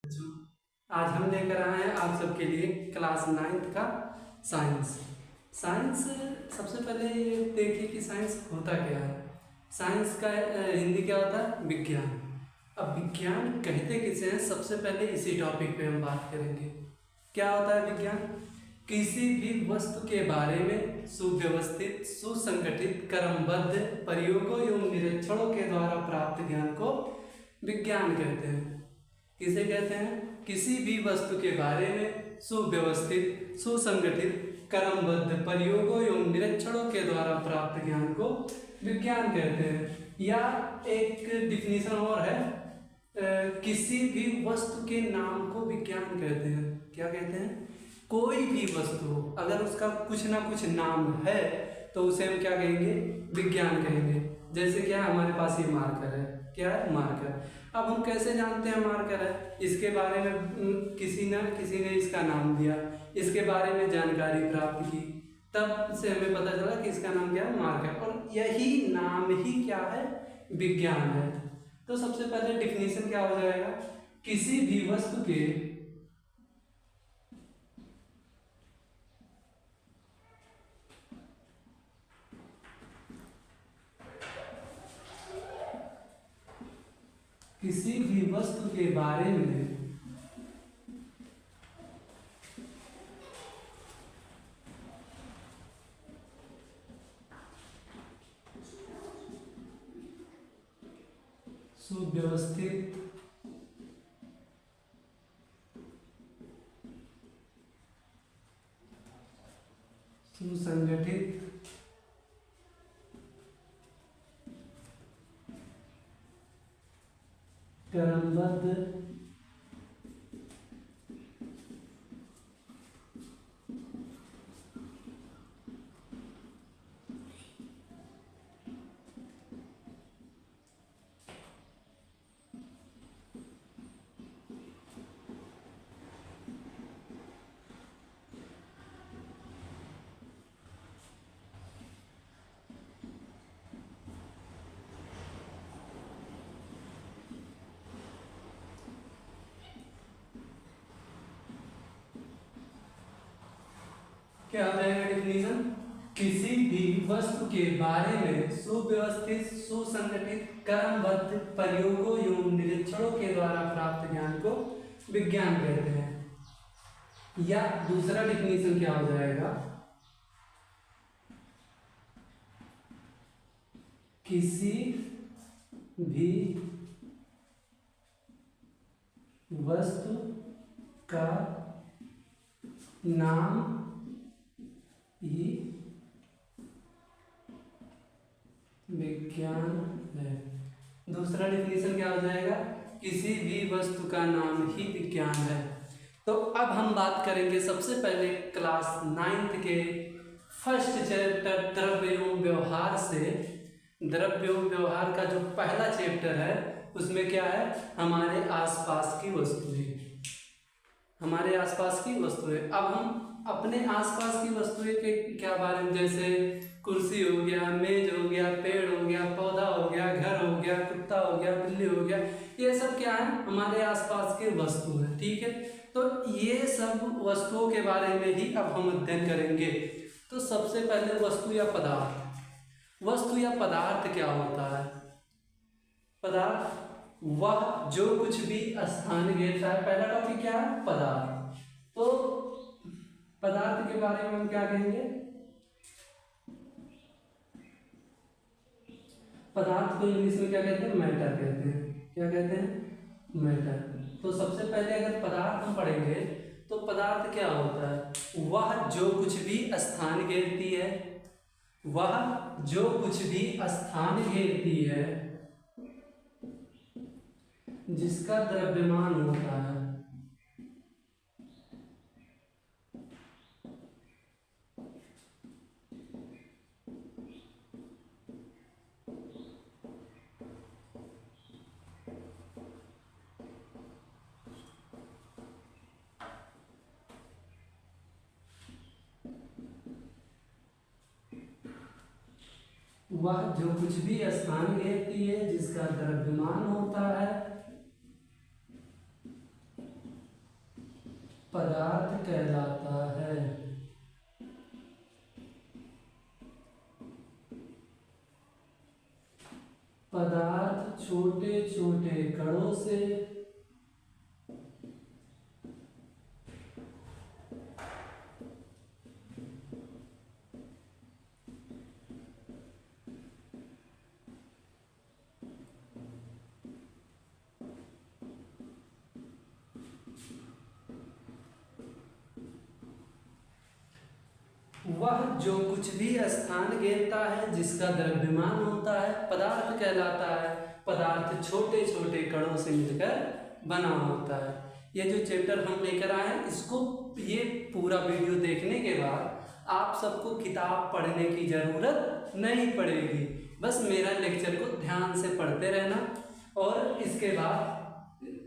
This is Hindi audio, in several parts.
आज हम लेकर आए हैं आप सबके लिए क्लास 9th का साइंस। साइंस सबसे पहले ये देखिए कि साइंस होता क्या है। साइंस का हिंदी क्या होता है? विज्ञान। अब विज्ञान कहते किसे हैं, सबसे पहले इसी टॉपिक पे हम बात करेंगे। क्या होता है विज्ञान? किसी भी वस्तु के बारे में सुव्यवस्थित, सुसंगठित, क्रमबद्ध प्रयोगों एवं निरीक्षणों के द्वारा प्राप्त ज्ञान को विज्ञान कहते हैं। किसे कहते हैं? किसी भी वस्तु के बारे में सुव्यवस्थित, सुसंगठित, क्रमबद्ध प्रयोगों एवं निरीक्षणों के द्वारा प्राप्त ज्ञान को विज्ञान कहते हैं। या एक डिफिनीशन और है, किसी भी वस्तु के नाम को विज्ञान कहते हैं। क्या कहते हैं? कोई भी वस्तु हो, अगर उसका कुछ ना कुछ नाम है तो उसे हम क्या कहेंगे? विज्ञान कहेंगे। जैसे क्या हमारे पास ये मार्कर है, क्या है? मार्कर। अब हम कैसे जानते हैं मार्कर है? इसके बारे में किसी ने इसका नाम दिया, इसके बारे में जानकारी प्राप्त की, तब से हमें पता चला कि इसका नाम क्या है? मार्कर। और यही नाम ही क्या है? विज्ञान है। तो सबसे पहले डिफिनीशन क्या हो जाएगा? किसी भी वस्तु के बारे में सुव्यवस्थित, सुसंगठित, क्रमबद्ध, क्या हो जाएगा डिफिनीशन? किसी भी वस्तु के बारे में सुव्यवस्थित, सुसंगठित, क्रमबद्ध प्रयोगों एवं निरीक्षणों के द्वारा प्राप्त ज्ञान को विज्ञान कहते हैं। या दूसरा डिफिनीशन क्या हो जाएगा? किसी भी वस्तु का नाम ही विज्ञान है। दूसरा डिफिनीशन क्या हो जाएगा? किसी भी वस्तु का नाम ही विज्ञान है। तो अब हम बात करेंगे सबसे पहले क्लास 9th के फर्स्ट चैप्टर द्रव्य एवं व्यवहार से। द्रव्य एवं व्यवहार का जो पहला चैप्टर है उसमें क्या है? हमारे आसपास की वस्तुएं। हमारे आसपास की वस्तुएं। अब हम अपने आसपास की वस्तुएं के क्या बारे में, जैसे कुर्सी हो गया, मेज हो गया, पेड़ हो गया, पौधा हो गया, घर हो गया, कुत्ता हो गया, बिल्ली हो गया, ये सब क्या है? हमारे आसपास के वस्तु है। ठीक है, तो ये सब वस्तुओं के बारे में ही अब हम अध्ययन करेंगे। तो सबसे पहले वस्तु या पदार्थ। वस्तु या पदार्थ क्या होता है? पदार्थ वह जो कुछ भी स्थान घेरता है। पहला टॉपिक क्या है? पदार्थ। तो पदार्थ के बारे में हम क्या कहेंगे? पदार्थ को इंग्लिश में क्या कहते हैं? मैटर कहते हैं। क्या कहते हैं? मैटर। तो सबसे पहले अगर पदार्थ हम पढ़ेंगे तो पदार्थ क्या होता है? वह जो कुछ भी स्थान घेरती है, वह जो कुछ भी स्थान घेरती है जिसका द्रव्यमान होता है। वह जो कुछ भी स्थान घेरती है जिसका द्रव्यमान होता है पदार्थ कहलाता है। पदार्थ छोटे छोटे कणों से वह जो कुछ भी स्थान घेरता है जिसका द्रव्यमान होता है पदार्थ कहलाता है। पदार्थ छोटे छोटे कणों से मिलकर बना होता है। ये जो चैप्टर हम लेकर आए हैं इसको ये पूरा वीडियो देखने के बाद आप सबको किताब पढ़ने की ज़रूरत नहीं पड़ेगी। बस मेरा लेक्चर को ध्यान से पढ़ते रहना। और इसके बाद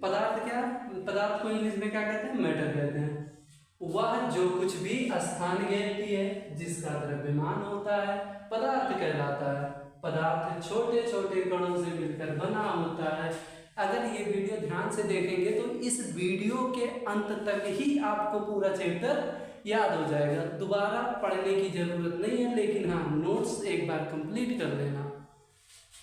पदार्थ क्या, पदार्थ को इंग्लिश में क्या कहते हैं, मैटर कहते हैं। वह जो कुछ भी स्थान घेरती है जिसका द्रव्यमान होता है पदार्थ कहलाता है। पदार्थ छोटे छोटे कणों से मिलकर बना होता है। अगर ये वीडियो ध्यान से देखेंगे तो इस वीडियो के अंत तक ही आपको पूरा चैप्टर याद हो जाएगा। दोबारा पढ़ने की जरूरत नहीं है, लेकिन हाँ नोट्स एक बार कंप्लीट कर लेना।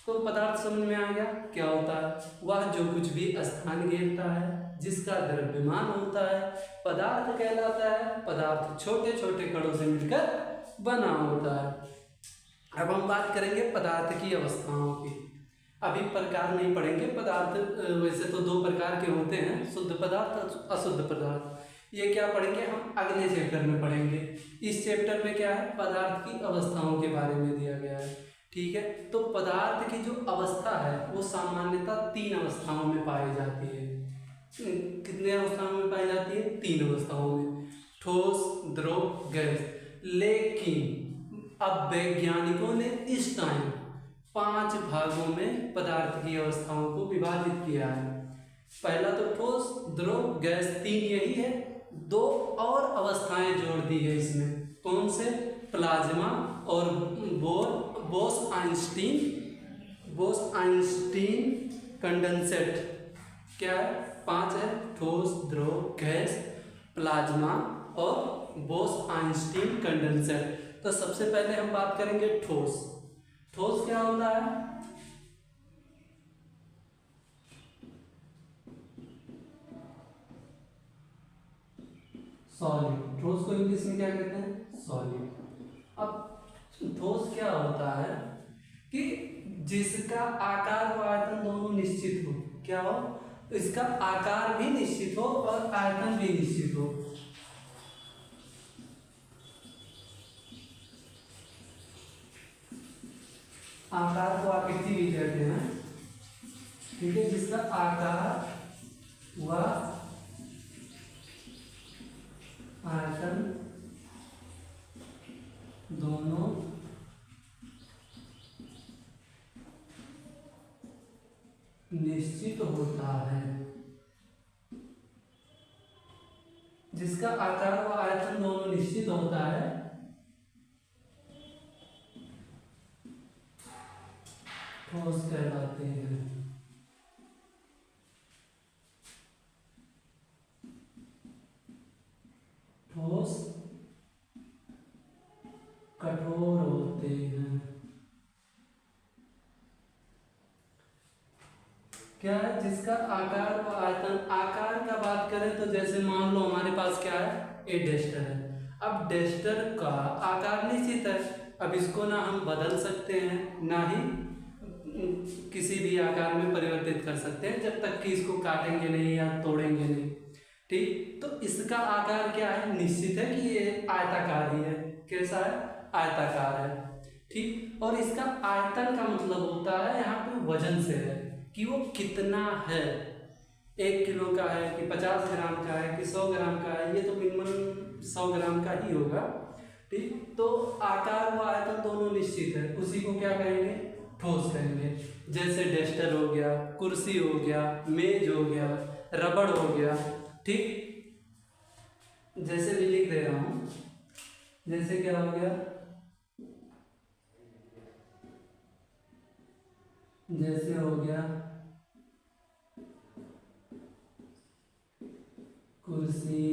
तो पदार्थ समझ में आ गया क्या होता है। वह जो कुछ भी स्थान घेरता है जिसका द्रव्यमान होता है पदार्थ कहलाता है। पदार्थ छोटे छोटे कणों से मिलकर बना होता है। अब हम बात करेंगे पदार्थ की अवस्थाओं की। अभी प्रकार नहीं पढ़ेंगे। पदार्थ वैसे तो दो प्रकार के होते हैं, शुद्ध पदार्थ और अशुद्ध पदार्थ। ये क्या पढ़ेंगे हम अगले चैप्टर में पढ़ेंगे। इस चैप्टर में क्या है, पदार्थ की अवस्थाओं के बारे में दिया गया है। ठीक है, तो पदार्थ की जो अवस्था है वो सामान्यतः 3 अवस्थाओं में पाई जाती है। कितने अवस्थाओं में पाई जाती है, 3 अवस्थाओं में, ठोस, द्रव, गैस। लेकिन अब वैज्ञानिकों ने इस टाइम 5 भागों में पदार्थ की अवस्थाओं को विभाजित किया है। पहला तो ठोस, द्रव, गैस 3 यही है। 2 और अवस्थाएं जोड़ दी है इसमें। कौन से, प्लाज्मा और बोस-आइंस्टीन कंडेंसेट। क्या है, 5 है, ठोस, द्रव, गैस, प्लाज्मा और बोस-आइंस्टीन कंडेंसेट। तो सबसे पहले हम बात करेंगे ठोस। ठोस क्या होता है, सॉलिड। ठोस को इंग्लिश में क्या कहते हैं, सॉलिड। अब ठोस क्या होता है कि जिसका आकार व आयतन दोनों निश्चित हो। क्या हो, इसका आकार भी निश्चित हो और आयतन भी निश्चित हो। आकार को आकृति भी कहते हैं। ठीक है, जिसका आकार व आयतन दोनों निश्चित होता है। जिसका आकार व आयतन दोनों निश्चित होता है ठोस कहलाते हैं। ठोस कठोर होते हैं। क्या है, जिसका आकार व आयतन। आकार का बात करें तो जैसे मान लो हमारे पास क्या है, एक डस्टर है। अब डस्टर का आकार निश्चित है। अब इसको ना हम बदल सकते हैं ना ही किसी भी आकार में परिवर्तित कर सकते हैं, जब तक कि इसको काटेंगे नहीं या तोड़ेंगे नहीं। ठीक, तो इसका आकार क्या है, निश्चित है कि ये आयताकार ही है। कैसा है, आयताकार है। ठीक, और इसका आयतन का मतलब होता है यहाँ पे वजन से है कि वो कितना है। 1 किलो का है कि 50 ग्राम का है कि 100 ग्राम का है, ये तो मिनिमम 100 ग्राम का ही होगा। ठीक, तो आकार व आयतन दोनों निश्चित है, उसी को क्या कहेंगे, ठोस कहेंगे। जैसे डस्टर हो गया, कुर्सी हो गया, मेज हो गया, रबड़ हो गया। ठीक, जैसे भी लिख दे रहा हूं, जैसे क्या हो गया, जैसे हो गया कुर्सी,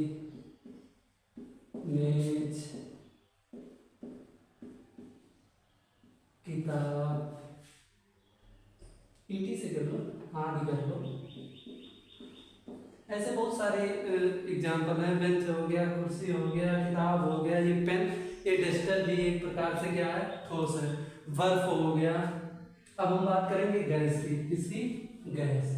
ऐसे बहुत सारे एग्जाम्पल हैं। बेंच हो गया, कुर्सी हो गया, किताब हो गया, ये पेन, ये डस्टर भी एक प्रकार से क्या है, ठोस है। बर्फ हो गया। अब हम बात करेंगे गैस की। किसकी? गैस।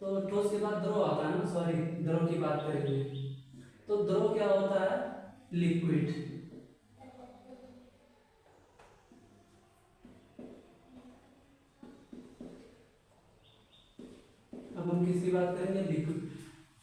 तो ठोस के बाद द्रव आता है ना, सॉरी, द्रव की बात करेंगे। तो द्रव क्या होता है? लिक्विड। अब हम किसकी बात करेंगे? लिक्विड।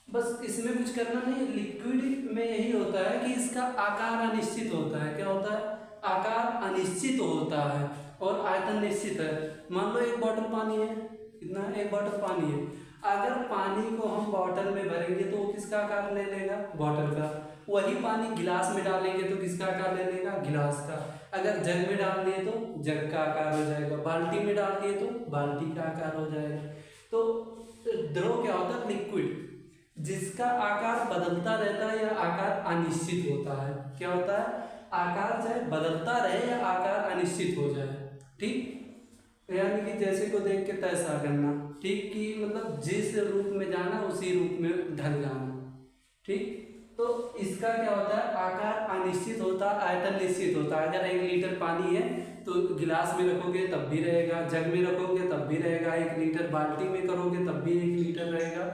बस इसमें कुछ करना नहीं है। लिक्विड में यही होता है कि इसका आकार अनिश्चित होता है। क्या होता है? आकार अनिश्चित होता है और आयतन निश्चित है। मान लो एक बॉटल पानी है, कितना है? एक बॉटल पानी है। अगर पानी को हम बॉटल में भरेंगे तो वो किसका आकार ले लेगा? बॉटल का। वही पानी गिलास में डालेंगे तो किसका आकार ले लेगा? गिलास का। अगर जग में डाल दिए तो जग का आकार हो जाएगा, बाल्टी में डाल दिए तो बाल्टी का आकार हो जाएगा। तो द्रव क्या होता है? लिक्विड, जिसका आकार बदलता रहता है या आकार अनिश्चित होता है। क्या होता है? आकार चाहे बदलता रहे या आकार अनिश्चित हो जाए। ठीक, यानी कि जैसे को देख के तैसा करना। ठीक, कि मतलब जिस रूप में जाना उसी रूप में ढल जाना। ठीक, तो इसका क्या होता है? आकार अनिश्चित होता है, आयतन निश्चित होता है। अगर 1 लीटर पानी है तो गिलास में रखोगे तब भी रहेगा, जग में रखोगे तब भी रहेगा, 1 लीटर बाल्टी में करोगे तब भी 1 लीटर रहेगा।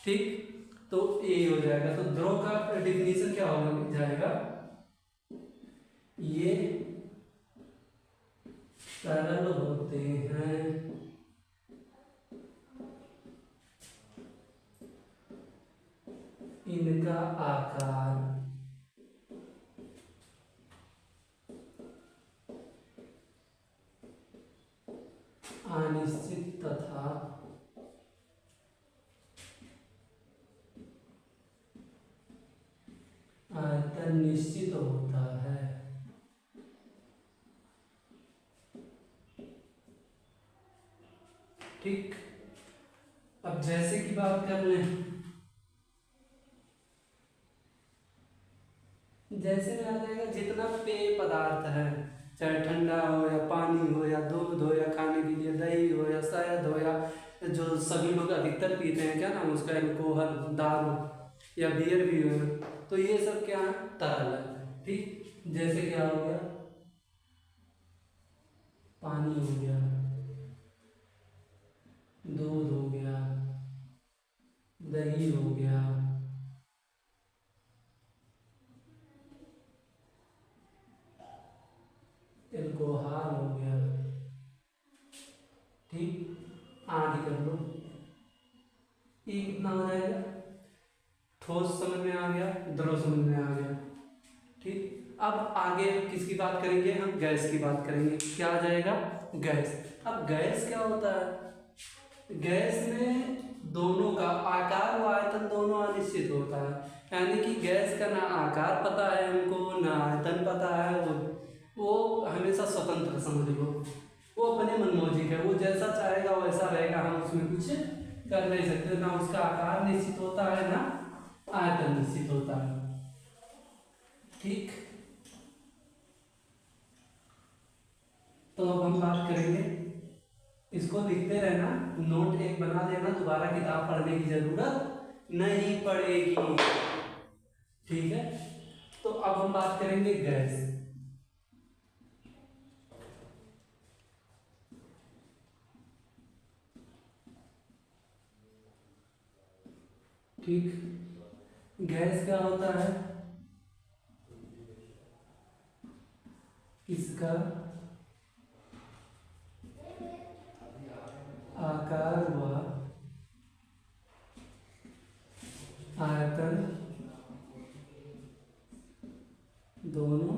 ठीक, तो ये हो जाएगा। तो द्रव का डिफिनीशन क्या हो जाएगा? ये सरल होते हैं, इनका आकार अनिश्चित तथा आयतन निश्चित होता है। ठीक, अब जैसे की बात कर लें, जैसे में आ जाएगा जितना पेय पदार्थ है, चाहे ठंडा हो या पानी हो या दूध हो या खाने के लिए दही हो या शहद हो या जो सभी लोग अधिकतर पीते हैं, क्या नाम उसका, अल्कोहल, दारू या बियर भी हो, तो ये सब क्या है? तरल है। ठीक, जैसे क्या हो गया? पानी हो गया, दूध हो गया, दही हो गया, अल्कोहल हो गया। ठीक, आदि कर लो। ये कितना हो जाएगा? ठोस समझ में आ गया, द्रव समझ में आ गया। ठीक, अब आगे किसकी बात करेंगे? हम गैस की बात करेंगे। क्या आ जाएगा? गैस। अब गैस क्या होता है? गैस में दोनों का आकार व आयतन दोनों अनिश्चित होता है। यानी कि गैस का ना आकार पता है हमको, ना आयतन पता है। वो हमेशा स्वतंत्र समझ लो, वो अपने मनमोजिक है, वो जैसा चाहेगा वैसा रहेगा। हम उसमें कुछ कर नहीं सकते। ना उसका आकार निश्चित होता है, ना आयतन निश्चित होता है। ठीक, तो अब हम बात करेंगे, इसको लिखते रहना, नोट एक बना लेना, दोबारा किताब पढ़ने की जरूरत नहीं पड़ेगी। ठीक है, तो अब हम बात करेंगे गैस। ठीक, गैस क्या होता है? इसका आकार व आयतन दोनों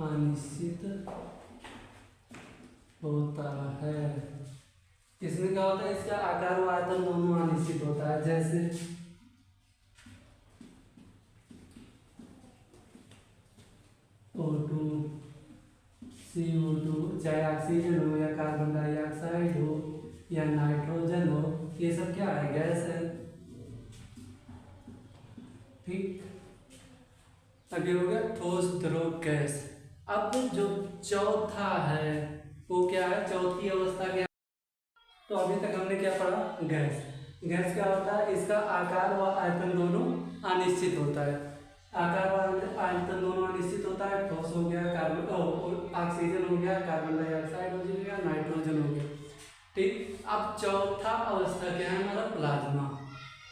अनिश्चित होता है। इसमें क्या होता है? इसका आकार व आयतन दोनों अनिश्चित होता है। जैसे O2, CO2, चाहे ऑक्सीजन हो या कार्बन डाइऑक्साइड हो या नाइट्रोजन हो, ये सब क्या है? गैस है। ठीक, अभी हो गया ठोस, द्रव, गैस। अब जो चौथा है वो क्या है, चौथी अवस्था क्या। तो अभी तक हमने क्या पढ़ा, गैस। गैस क्या होता है, इसका आकार व आयतन दोनों अनिश्चित होता है। आकार व आयतन दोनों अनिश्चित होता है। ठोस हो गया, कार्बन ऑक्सीजन हो गया, कार्बन डाइऑक्साइड हो गया, नाइट्रोजन हो गया। ठीक, अब चौथा अवस्था क्या है हमारा, प्लाज्मा।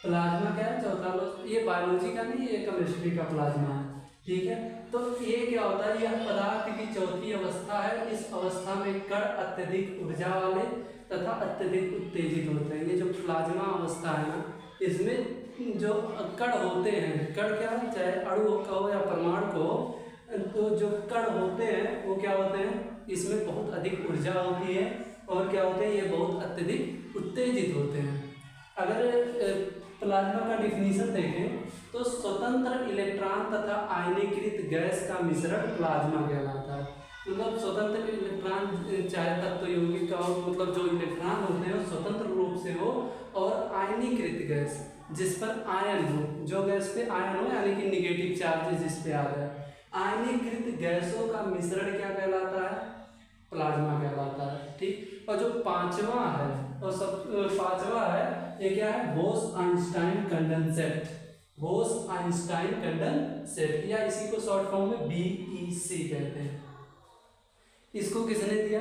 प्लाज्मा क्या है, चौथा अवस्था। ये बायोलॉजी का नहीं, ये केमिस्ट्री का प्लाज्मा है। ठीक है, तो ये क्या होता है, यह पदार्थ की चौथी अवस्था है। इस अवस्था में कण अत्यधिक ऊर्जा वाले तथा अत्यधिक उत्तेजित होते हैं। ये जो प्लाज्मा अवस्था है ना, इसमें जो कण होते हैं, कण क्या है, चाहे अणु कहो या परमाणु कहो, तो जो कण होते हैं वो क्या होते हैं, इसमें बहुत अधिक ऊर्जा होती है और क्या होते हैं, ये बहुत अत्यधिक उत्तेजित होते हैं। अगर प्लाज्मा का डिफिनीशन देखें तो स्वतंत्र इलेक्ट्रॉन तथा आयनीकृत गैस का मिश्रण प्लाज्मा कहलाता है। मतलब स्वतंत्र इलेक्ट्रॉन, चाहे तत्व यौगिक का हो, मतलब जो इलेक्ट्रॉन होते हैं वो स्वतंत्र रूप से हो, और आयनीकृत गैस जिस पर आयन हो, जो गैस पे आयन हो यानी कि निगेटिव चार्ज जिस पे आ जाए, आयनीकृत गैसों का मिश्रण क्या कहलाता है, प्लाज्मा कहलाता है। ठीक, और जो पांचवा है, और पांचवा है, ये क्या है, Bose Einstein condensate. Bose Einstein condensate, या इसी को शॉर्ट फॉर्म में BEC कहते हैं। इसको किसने दिया,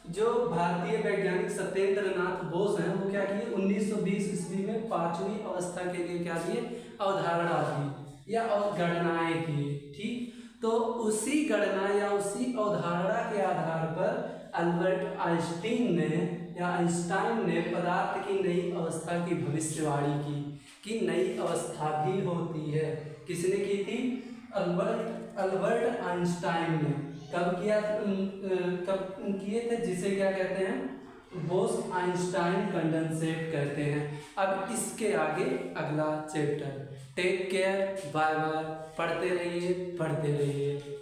जो भारतीय वैज्ञानिक सत्येंद्र नाथ बोस हैं, वो क्या किए, 1920 ईस्वी में पांचवी अवस्था के लिए क्या दिए, अवधारणा दी या गणनाएं किए। ठीक, तो उसी गणना या उसी अवधारणा के आधार पर अल्बर्ट आइंस्टाइन ने पदार्थ की नई अवस्था की भविष्यवाणी की कि नई अवस्था भी होती है। किसने की थी, अल्बर्ट आइंस्टाइन ने। कब किया, कब किए थे, जिसे क्या कहते हैं, बोस आइंस्टाइन कंडेंसेट कहते हैं। अब इसके आगे अगला chapter. Take care, bye bye, पढ़ते रहिए, पढ़ते रहिए।